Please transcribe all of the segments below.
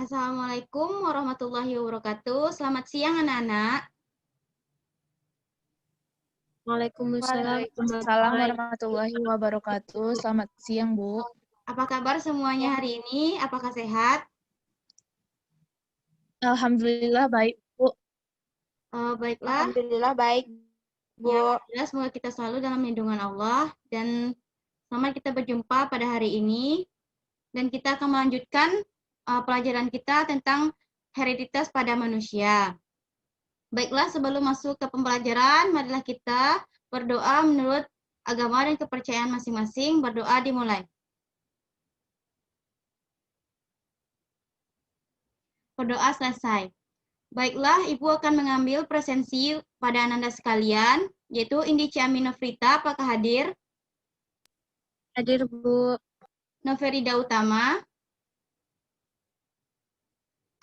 Assalamualaikum warahmatullahi wabarakatuh. Selamat siang anak-anak. Waalaikumsalam Waalaikumsalam warahmatullahi wabarakatuh. Selamat siang, Bu. Apa kabar semuanya hari ini? Apakah sehat? Alhamdulillah baik, Bu. Baiklah. Alhamdulillah baik, Bu. Ya, semoga kita selalu dalam lindungan Allah dan selamat kita berjumpa pada hari ini dan kita akan melanjutkan pelajaran kita tentang hereditas pada manusia. Baiklah, sebelum masuk ke pembelajaran, marilah kita berdoa menurut agama dan kepercayaan masing-masing. Berdoa dimulai. Berdoa selesai. Baiklah, Ibu akan mengambil presensi pada Ananda sekalian, yaitu Indi Ciaminofrita. Apakah hadir? Hadir, Bu. Noverida Utama.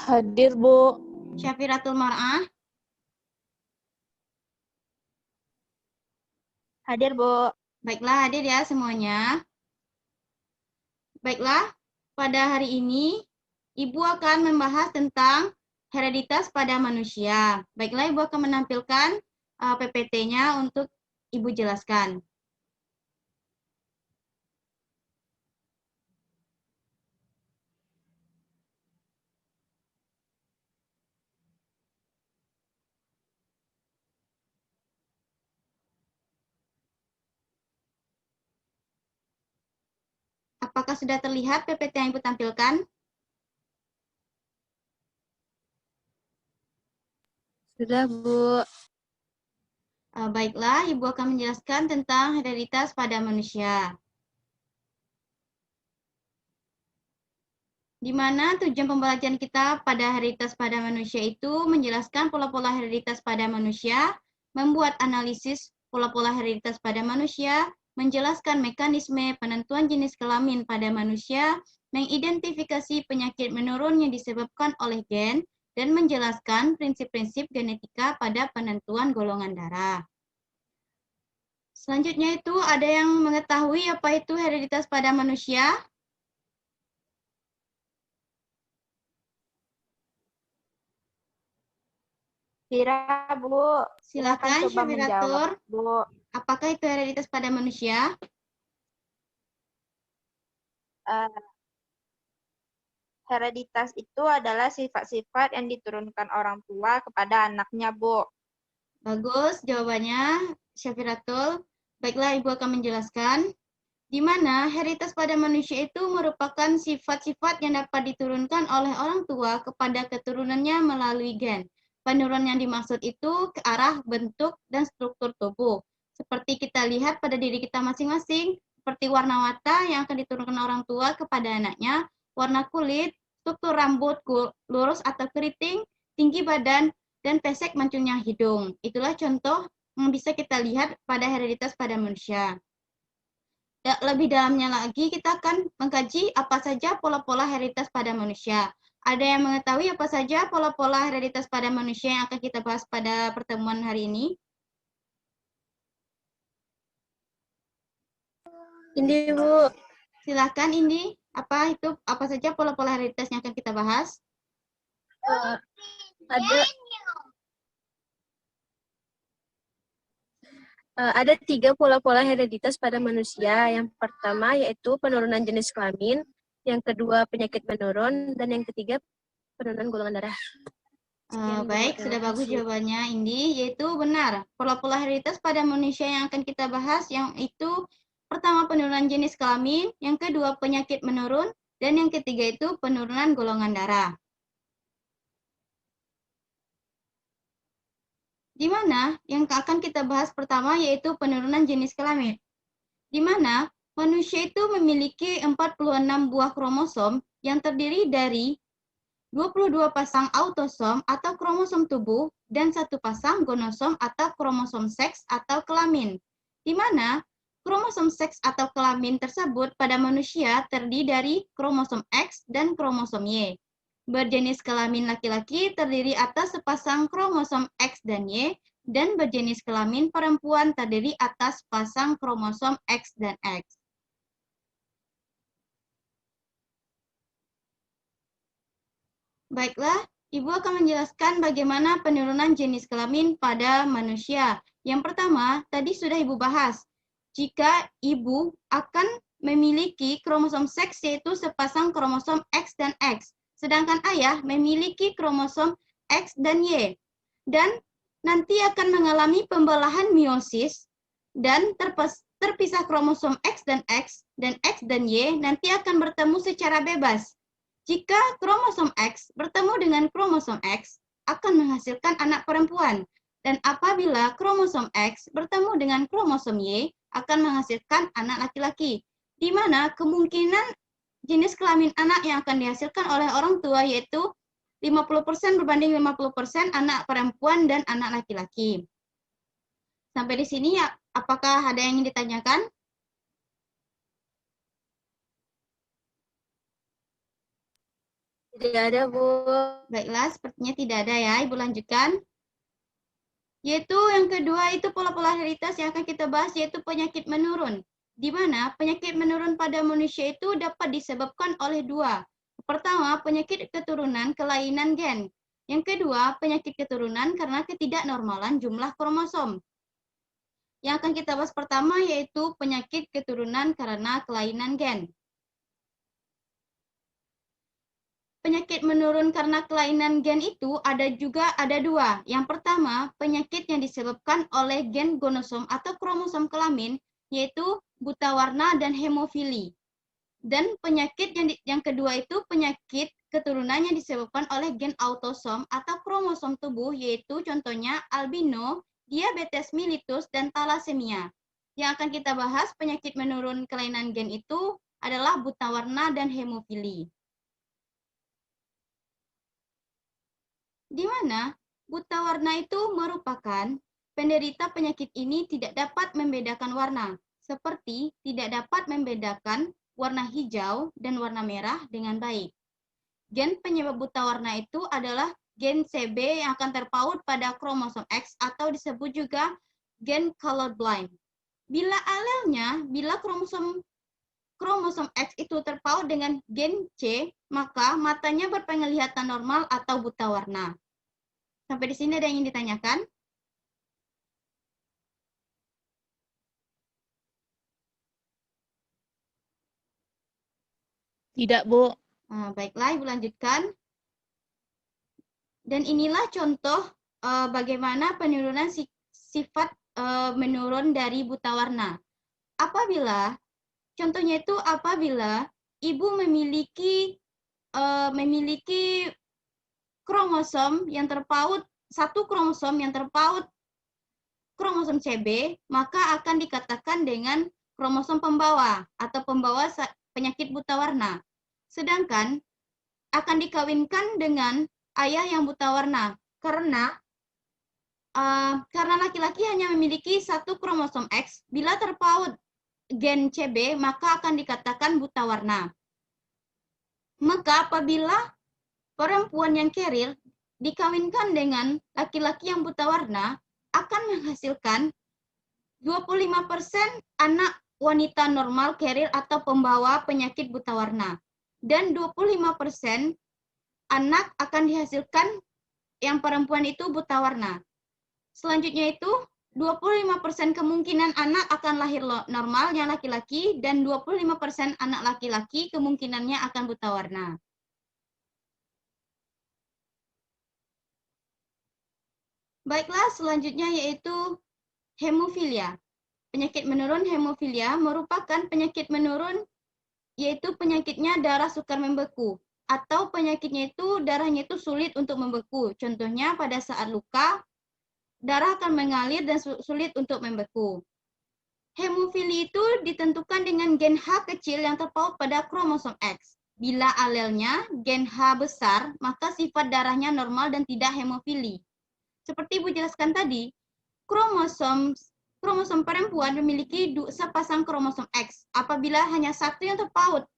Hadir, Bu. Syafiratul Mar'ah. Hadir, Bu. Baiklah, hadir ya semuanya. Baiklah, pada hari ini Ibu akan membahas tentang hereditas pada manusia. Baiklah, Ibu akan menampilkan PPT-nya untuk Ibu jelaskan. Apakah sudah terlihat PPT yang Ibu tampilkan? Sudah, Bu. Baiklah, Ibu akan menjelaskan tentang hereditas pada manusia. Di mana tujuan pembelajaran kita pada hereditas pada manusia itu menjelaskan pola-pola hereditas pada manusia, membuat analisis pola-pola hereditas pada manusia, menjelaskan mekanisme penentuan jenis kelamin pada manusia, mengidentifikasi penyakit menurun yang disebabkan oleh gen, dan menjelaskan prinsip-prinsip genetika pada penentuan golongan darah. Selanjutnya itu ada yang mengetahui apa itu hereditas pada manusia? Kira, Bu. Silakan coba menjawab, Syafiratur. Bu. Apakah itu hereditas pada manusia? Hereditas itu adalah sifat-sifat yang diturunkan orang tua kepada anaknya, Bu. Bagus jawabannya, Syafiratul. Baiklah, Ibu akan menjelaskan. Di mana hereditas pada manusia itu merupakan sifat-sifat yang dapat diturunkan oleh orang tua kepada keturunannya melalui gen. Penurunan yang dimaksud itu ke arah bentuk dan struktur tubuh. Seperti kita lihat pada diri kita masing-masing, seperti warna mata yang akan diturunkan orang tua kepada anaknya, warna kulit, struktur rambut lurus atau keriting, tinggi badan, dan pesek mancungnya hidung. Itulah contoh yang bisa kita lihat pada hereditas pada manusia. Lebih dalamnya lagi, kita akan mengkaji apa saja pola-pola hereditas pada manusia. Ada yang mengetahui apa saja pola-pola hereditas pada manusia yang akan kita bahas pada pertemuan hari ini? Ini, Bu. Silakan, Indi. Apa saja pola-pola hereditas yang akan kita bahas? Ada 3 pola-pola hereditas pada manusia. Yang pertama yaitu penurunan jenis kelamin, yang kedua penyakit menurun, dan yang ketiga penurunan golongan darah. Baik, sudah bagus jawabannya, Indi. Yaitu benar, pola-pola hereditas pada manusia yang akan kita bahas, yang itu pertama penurunan jenis kelamin, yang kedua penyakit menurun, dan yang ketiga itu penurunan golongan darah. Di mana yang akan kita bahas pertama yaitu penurunan jenis kelamin. Di mana manusia itu memiliki 46 buah kromosom yang terdiri dari 22 pasang autosom atau kromosom tubuh dan 1 pasang gonosom atau kromosom seks atau kelamin. Di mana kromosom seks atau kelamin tersebut pada manusia terdiri dari kromosom X dan kromosom Y. Berjenis kelamin laki-laki terdiri atas sepasang kromosom X dan Y, dan berjenis kelamin perempuan terdiri atas pasang kromosom X dan X. Baiklah, Ibu akan menjelaskan bagaimana penurunan jenis kelamin pada manusia. Yang pertama, tadi sudah Ibu bahas. Jika Ibu akan memiliki kromosom seks yaitu sepasang kromosom X dan X, sedangkan ayah memiliki kromosom X dan Y. Dan nanti akan mengalami pembelahan meiosis dan terpisah kromosom X dan X dan Y nanti akan bertemu secara bebas. Jika kromosom X bertemu dengan kromosom X, akan menghasilkan anak perempuan. Dan apabila kromosom X bertemu dengan kromosom Y, akan menghasilkan anak laki-laki. Di mana kemungkinan jenis kelamin anak yang akan dihasilkan oleh orang tua yaitu 50% berbanding 50% anak perempuan dan anak laki-laki. Sampai di sini, apakah ada yang ingin ditanyakan? Tidak ada, Bu. Baiklah, sepertinya tidak ada ya. Ibu lanjutkan. Yaitu yang kedua itu pola-pola hereditas yang akan kita bahas yaitu penyakit menurun. Di mana penyakit menurun pada manusia itu dapat disebabkan oleh dua. Pertama, penyakit keturunan kelainan gen. Yang kedua, penyakit keturunan karena ketidaknormalan jumlah kromosom. Yang akan kita bahas pertama yaitu penyakit keturunan karena kelainan gen. Penyakit menurun karena kelainan gen itu ada dua. Yang pertama, penyakit yang disebabkan oleh gen gonosom atau kromosom kelamin, yaitu buta warna dan hemofili. Dan penyakit yang kedua itu penyakit keturunan yang disebabkan oleh gen autosom atau kromosom tubuh, yaitu contohnya albino, diabetes mellitus, dan thalassemia. Yang akan kita bahas penyakit menurun kelainan gen itu adalah buta warna dan hemofili. Di mana buta warna itu merupakan penderita penyakit ini tidak dapat membedakan warna, seperti tidak dapat membedakan warna hijau dan warna merah dengan baik. Gen penyebab buta warna itu adalah gen CB yang akan terpaut pada kromosom X atau disebut juga gen colorblind. Bila kromosom X itu terpaut dengan gen C, maka matanya berpenglihatan normal atau buta warna. Sampai di sini ada yang ingin ditanyakan? Tidak, Bu. Baiklah, Ibu lanjutkan. Dan inilah contoh bagaimana penurunan sifat menurun dari buta warna. Contohnya itu apabila ibu memiliki kromosom yang terpaut, satu kromosom yang terpaut kromosom CB, maka akan dikatakan dengan kromosom pembawa atau pembawa penyakit buta warna. Sedangkan akan dikawinkan dengan ayah yang buta warna karena laki-laki hanya memiliki satu kromosom X, bila terpaut gen CB maka akan dikatakan buta warna. Maka apabila perempuan yang keril dikawinkan dengan laki-laki yang buta warna akan menghasilkan 25% anak wanita normal keril atau pembawa penyakit buta warna. Dan 25% anak akan dihasilkan yang perempuan itu buta warna. Selanjutnya itu 25% kemungkinan anak akan lahir normal yang laki-laki dan 25% anak laki-laki kemungkinannya akan buta warna. Baiklah, selanjutnya yaitu hemofilia. Penyakit menurun hemofilia merupakan penyakit menurun yaitu penyakitnya darah sukar membeku atau penyakitnya itu darahnya itu sulit untuk membeku. Contohnya pada saat luka, darah akan mengalir dan sulit untuk membeku. Hemofili itu ditentukan dengan gen H kecil yang terpaut pada kromosom X. Bila alelnya gen H besar, maka sifat darahnya normal dan tidak hemofili. Seperti Ibu jelaskan tadi, kromosom perempuan memiliki sepasang kromosom X. Apabila hanya satu yang terpaut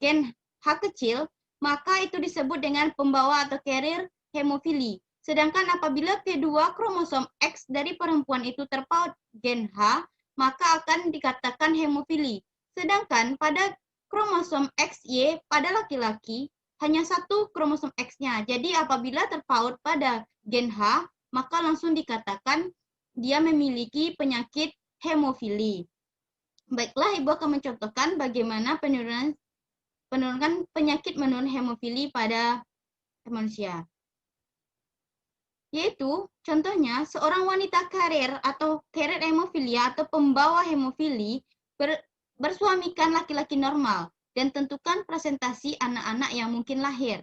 gen H kecil, maka itu disebut dengan pembawa atau carrier hemofili. Sedangkan apabila kedua kromosom X dari perempuan itu terpaut gen H, maka akan dikatakan hemofili. Sedangkan pada kromosom XY pada laki-laki, hanya satu kromosom X-nya. Jadi apabila terpaut pada gen H, maka langsung dikatakan dia memiliki penyakit hemofili. Baiklah, Ibu akan mencontohkan bagaimana penurunan penyakit menurun hemofili pada manusia. Yaitu, contohnya, seorang wanita karir atau karir hemofilia atau pembawa hemofili bersuamikan laki-laki normal dan tentukan presentasi anak-anak yang mungkin lahir.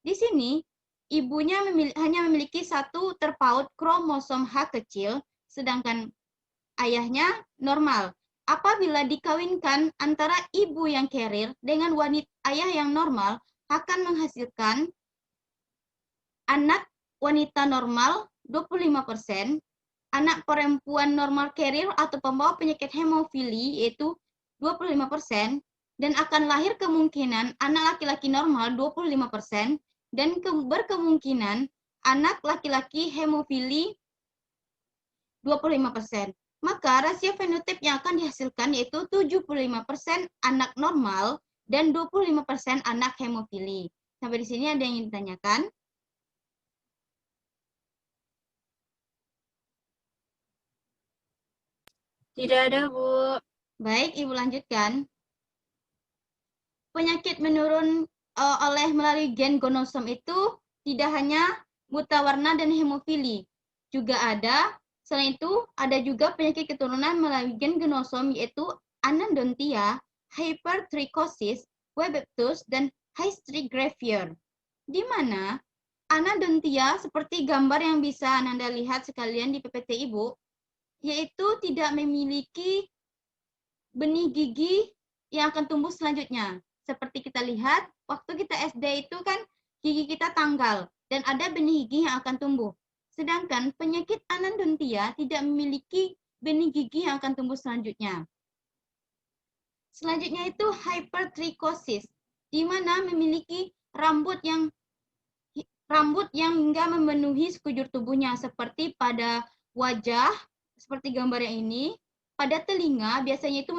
Di sini, ibunya hanya memiliki satu terpaut kromosom H kecil, sedangkan ayahnya normal. Apabila dikawinkan antara ibu yang carrier dengan ayah yang normal, akan menghasilkan anak wanita normal 25%, anak perempuan normal carrier atau pembawa penyakit hemofili yaitu 25%, dan akan lahir kemungkinan anak laki-laki normal 25%, dan berkemungkinan anak laki-laki hemofili 25%. Maka rasio fenotip yang akan dihasilkan yaitu 75% anak normal dan 25% anak hemofili. Sampai di sini ada yang ingin ditanyakan? Tidak ada, Bu. Baik, Ibu lanjutkan. Penyakit menurun melalui gen gonosom itu tidak hanya buta warna dan hemofili. Juga ada, selain itu, ada juga penyakit keturunan melalui gen gonosom yaitu anandontia, hypertrichosis, Webbeptus, dan hystriggravier. Di mana anandontia seperti gambar yang bisa Anda lihat sekalian di PPT Ibu, yaitu tidak memiliki benih gigi yang akan tumbuh selanjutnya. Seperti kita lihat, waktu kita SD itu kan gigi kita tanggal dan ada benih gigi yang akan tumbuh. Sedangkan penyakit anandontia tidak memiliki benih gigi yang akan tumbuh selanjutnya. Selanjutnya itu hypertrichosis, di mana memiliki rambut yang hingga memenuhi sekujur tubuhnya, seperti pada wajah, seperti gambar yang ini. Pada telinga biasanya itu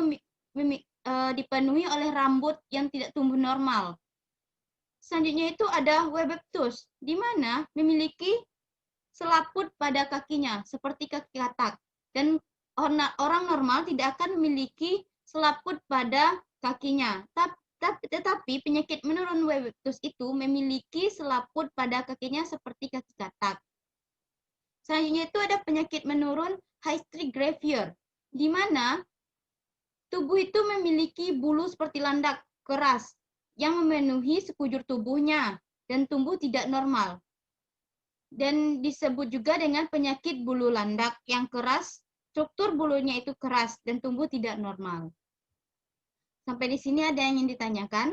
dipenuhi oleh rambut yang tidak tumbuh normal. Selanjutnya itu ada Webbeptus, di mana memiliki selaput pada kakinya, seperti kaki katak. Dan orang normal tidak akan memiliki selaput pada kakinya. Tetapi penyakit menurun Webbeptus itu memiliki selaput pada kakinya seperti kaki katak. Selanjutnya itu ada penyakit menurun hystriggravier, di mana tubuh itu memiliki bulu seperti landak keras yang memenuhi sekujur tubuhnya dan tumbuh tidak normal. Dan disebut juga dengan penyakit bulu landak yang keras, struktur bulunya itu keras dan tumbuh tidak normal. Sampai di sini ada yang ingin ditanyakan?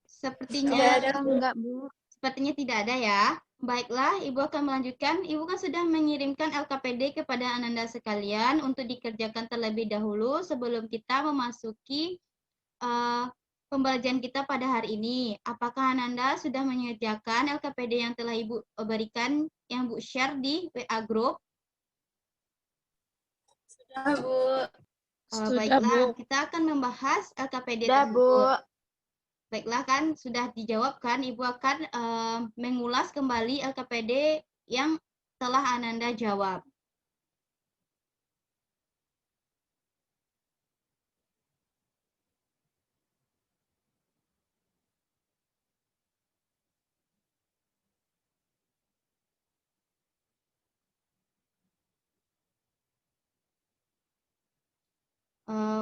Sepertinya Enggak, Bu. Sepertinya tidak ada ya. Baiklah, Ibu akan melanjutkan. Ibu kan sudah mengirimkan LKPD kepada Ananda sekalian untuk dikerjakan terlebih dahulu sebelum kita memasuki pembelajaran kita pada hari ini. Apakah Ananda sudah mengerjakan LKPD yang telah Ibu berikan, yang Bu share di WA Group? Sudah, Bu. Baiklah, kita akan membahas LKPD Sudah, tersebut. Bu. Baiklah, kan sudah dijawabkan, Ibu akan mengulas kembali LKPD yang telah Ananda jawab.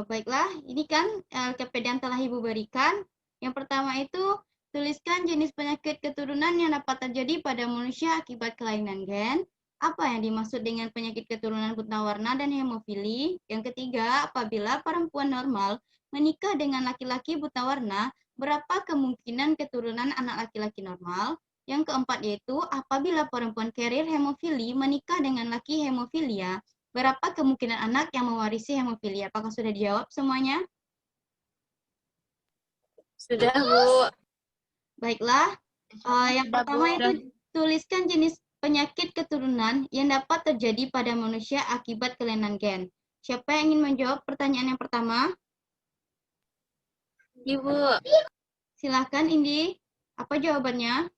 Baiklah, ini kan LKPD yang telah Ibu berikan. Yang pertama itu, tuliskan jenis penyakit keturunan yang dapat terjadi pada manusia akibat kelainan gen. Apa yang dimaksud dengan penyakit keturunan buta warna dan hemofili? Yang ketiga, apabila perempuan normal menikah dengan laki-laki buta warna, berapa kemungkinan keturunan anak laki-laki normal? Yang keempat yaitu, apabila perempuan carrier hemofili menikah dengan laki hemofilia, berapa kemungkinan anak yang mewarisi hemofilia? Apakah sudah dijawab semuanya? Sudah, Bu. Baiklah, yang pertama itu tuliskan jenis penyakit keturunan yang dapat terjadi pada manusia akibat kelainan gen. Siapa yang ingin menjawab pertanyaan yang pertama? Ibu. Silakan Indi. Apa jawabannya?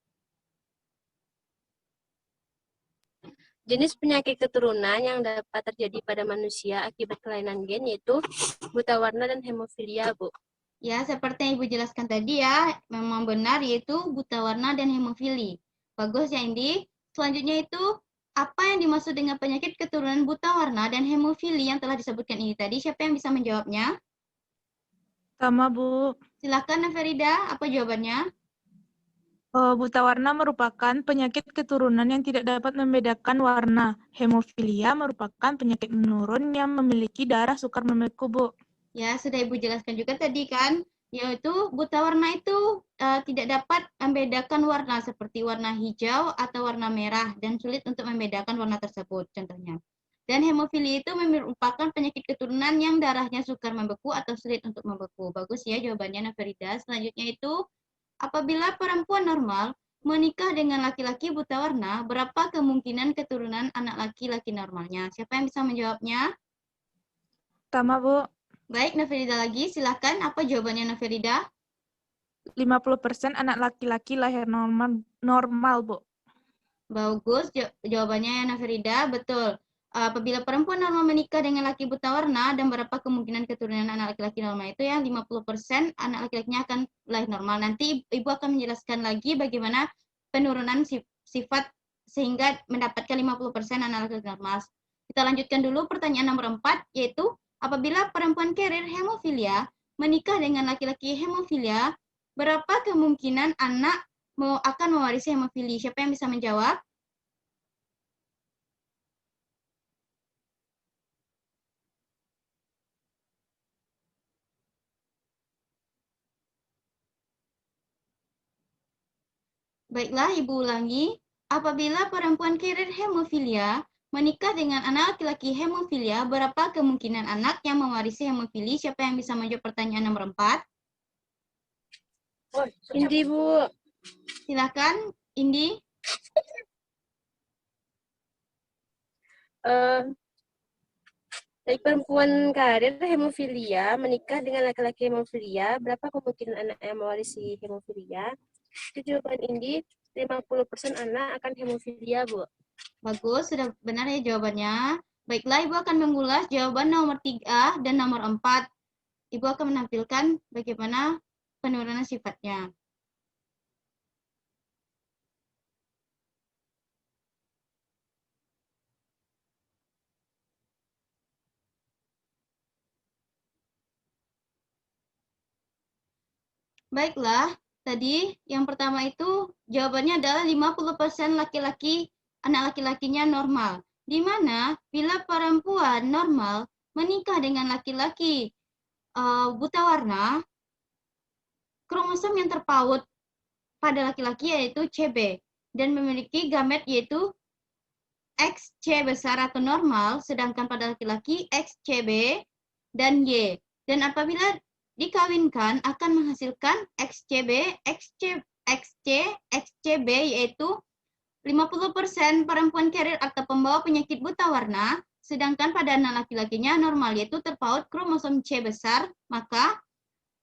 Jenis penyakit keturunan yang dapat terjadi pada manusia akibat kelainan gen yaitu buta warna dan hemofilia, Bu. Ya, seperti yang Ibu jelaskan tadi ya, memang benar yaitu buta warna dan hemofili. Bagus ya Indi. Selanjutnya itu, apa yang dimaksud dengan penyakit keturunan buta warna dan hemofili yang telah disebutkan ini tadi? Siapa yang bisa menjawabnya? Sama, Bu. Silakan Neferida, apa jawabannya? Buta warna merupakan penyakit keturunan yang tidak dapat membedakan warna. Hemofilia merupakan penyakit menurun yang memiliki darah sukar membeku, Bu. Ya, sudah Ibu jelaskan juga tadi kan, yaitu buta warna itu tidak dapat membedakan warna seperti warna hijau atau warna merah dan sulit untuk membedakan warna tersebut contohnya. Dan hemofili itu merupakan penyakit keturunan yang darahnya sukar membeku atau sulit untuk membeku. Bagus ya jawabannya Naferida. Selanjutnya itu, apabila perempuan normal menikah dengan laki-laki buta warna, berapa kemungkinan keturunan anak laki-laki normalnya? Siapa yang bisa menjawabnya? Sama, Bu. Baik, Naferida lagi. Silakan, apa jawabannya Naferida? 50% anak laki-laki lahir normal, Bu. Bagus, jawabannya ya Naferida. Betul. Apabila perempuan normal menikah dengan laki buta warna dan berapa kemungkinan keturunan anak laki-laki normal itu ya 50% anak laki-lakinya akan lahir normal. Nanti Ibu akan menjelaskan lagi bagaimana penurunan sifat sehingga mendapatkan 50% anak laki-laki normal. Kita lanjutkan dulu pertanyaan nomor 4, yaitu apabila perempuan carrier hemofilia menikah dengan laki-laki hemofilia, berapa kemungkinan anak akan mewarisi hemofili? Siapa yang bisa menjawab? Baiklah, Ibu ulangi. Apabila perempuan carrier hemofilia menikah dengan anak laki-laki hemofilia, berapa kemungkinan anak yang mewarisi hemofili? Siapa yang bisa menjawab pertanyaan nomor 4? Indi, Bu. Silakan, Indi. Dari perempuan karir hemofilia menikah dengan laki-laki hemofilia, berapa kemungkinan anak yang mewarisi hemofilia? Itu jawaban Indi, 50% anak akan hemofilia, Bu. Bagus, sudah benar ya jawabannya. Baiklah, Ibu akan mengulas jawaban nomor 3 dan nomor 4. Ibu akan menampilkan bagaimana penurunan sifatnya. Baiklah, tadi yang pertama itu jawabannya adalah 50% laki-laki, anak laki-lakinya normal. Di mana bila perempuan normal menikah dengan laki-laki buta warna, kromosom yang terpaut pada laki-laki yaitu CB dan memiliki gamet yaitu XC besar atau normal, sedangkan pada laki-laki XCB dan Y. Dan apabila dikawinkan akan menghasilkan XCB, XCB yaitu 50% perempuan carrier atau pembawa penyakit buta warna, sedangkan pada anak laki-lakinya normal yaitu terpaut kromosom C besar, maka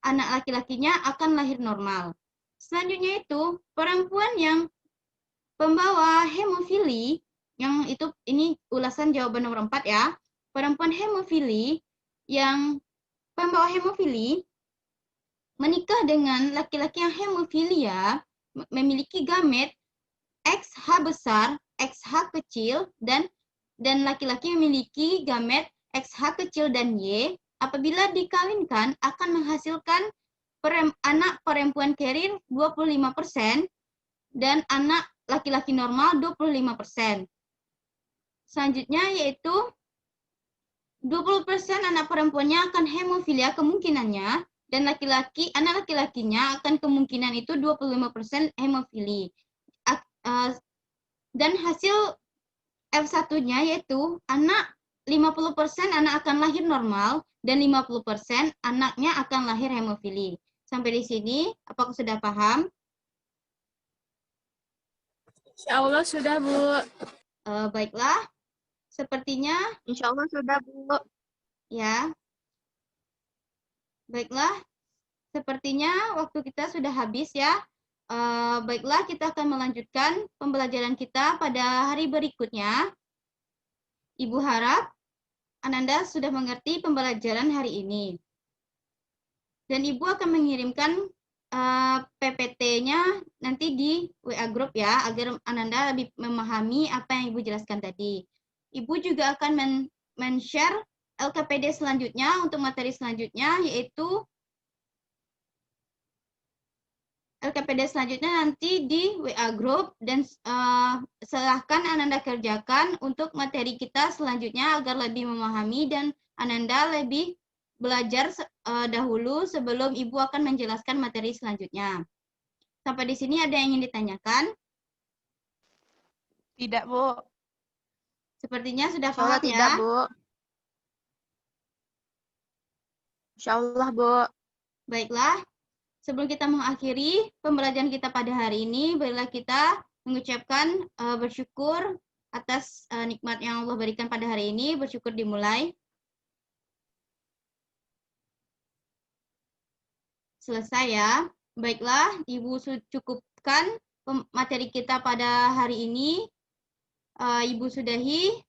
anak laki-lakinya akan lahir normal. Selanjutnya itu perempuan yang pembawa hemofili, yang itu ini ulasan jawaban nomor 4 ya. Perempuan hemofili yang pembawa hemofili menikah dengan laki-laki yang hemofilia memiliki gamet XH besar, XH kecil dan laki-laki memiliki gamet XH kecil dan Y. Apabila dikawinkan akan menghasilkan anak perempuan carrier 25% dan anak laki-laki normal 25%. Selanjutnya yaitu 20% anak perempuannya akan hemofilia kemungkinannya dan anak laki-lakinya akan kemungkinan itu 25% hemofili. Dan hasil F1-nya yaitu 50% anak akan lahir normal dan 50% anaknya akan lahir hemofili. Sampai di sini, apakah sudah paham? Insya Allah sudah, Bu. Baiklah, sepertinya Insya Allah sudah, Bu. Ya. Baiklah, sepertinya waktu kita sudah habis ya. Baiklah, kita akan melanjutkan pembelajaran kita pada hari berikutnya. Ibu harap Ananda sudah mengerti pembelajaran hari ini. Dan Ibu akan mengirimkan PPT-nya nanti di WA Group ya, agar Ananda lebih memahami apa yang Ibu jelaskan tadi. Ibu juga akan men-share LKPD selanjutnya untuk materi selanjutnya, yaitu LKPD selanjutnya nanti di WA Group, dan silahkan Ananda kerjakan untuk materi kita selanjutnya agar lebih memahami dan Ananda lebih belajar dahulu sebelum Ibu akan menjelaskan materi selanjutnya. Sampai di sini ada yang ingin ditanyakan? Tidak, Bu. Sepertinya sudah Insyaallah paham tidak, ya. Bu. Insyaallah, Bu. Baiklah, sebelum kita mengakhiri pembelajaran kita pada hari ini, marilah kita mengucapkan bersyukur atas nikmat yang Allah berikan pada hari ini. Bersyukur dimulai. Selesai ya. Baiklah, Ibu cukupkan materi kita pada hari ini. Ibu sudahi.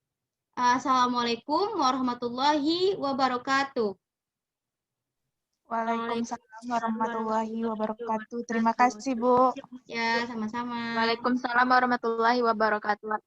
Assalamualaikum warahmatullahi wabarakatuh. Waalaikumsalam warahmatullahi wabarakatuh. Terima kasih, Bu. Ya, sama-sama. Waalaikumsalam warahmatullahi wabarakatuh.